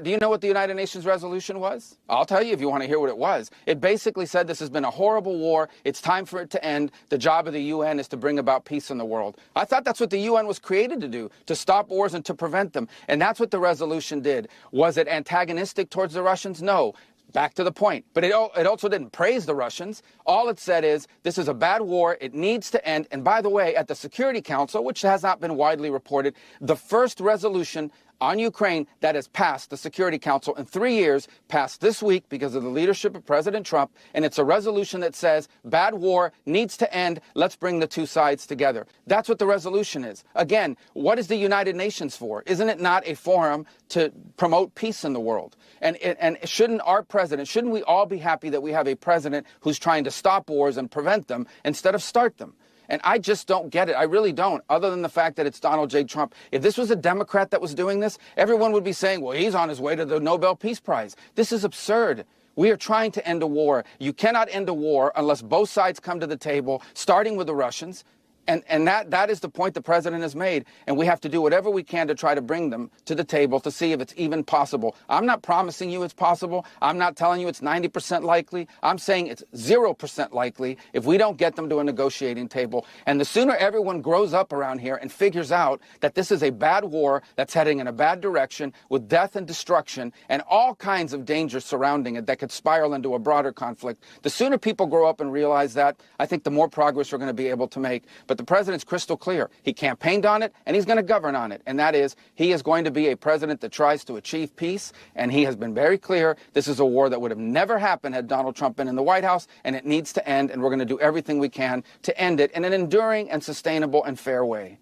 Do you know what the United Nations resolution was? I'll tell you if you want to hear what it was. It basically said this has been a horrible war. It's time for it to end. The job of the UN is to bring about peace in the world. I thought that's what the UN was created to do, to stop wars and to prevent them. And that's what the resolution did. Was it antagonistic towards the Russians? No. Back to the point. But it also didn't praise the Russians. All it said is, this is a bad war. It needs to end. And by the way, at the Security Council, which has not been widely reported, the first resolution on Ukraine that has passed the Security Council in 3 years, passed this week because of the leadership of President Trump, and it's a resolution that says, bad war needs to end, let's bring the two sides together. That's what the resolution is. Again, what is the United Nations for? Isn't it not a forum to promote peace in the world? And shouldn't our president, shouldn't we all be happy that we have a president who's trying to stop wars and prevent them instead of start them? And I just don't get it. I really don't, other than the fact that it's Donald J. Trump. If this was a Democrat that was doing this, everyone would be saying, well, he's on his way to the Nobel Peace Prize. This is absurd. We are trying to end a war. You cannot end a war unless both sides come to the table, starting with the Russians. And that is the point the president has made. And we have to do whatever we can to try to bring them to the table to see if it's even possible. I'm not promising you it's possible. I'm not telling you it's 90% likely. I'm saying it's 0% likely if we don't get them to a negotiating table. And the sooner everyone grows up around here and figures out that this is a bad war that's heading in a bad direction with death and destruction and all kinds of dangers surrounding it that could spiral into a broader conflict, the sooner people grow up and realize that, I think the more progress we're going to be able to make. But the president's crystal clear. He campaigned on it, and he's going to govern on it. And that is, he is going to be a president that tries to achieve peace, and he has been very clear this is a war that would have never happened had Donald Trump been in the White House, and it needs to end, and we're going to do everything we can to end it in an enduring and sustainable and fair way.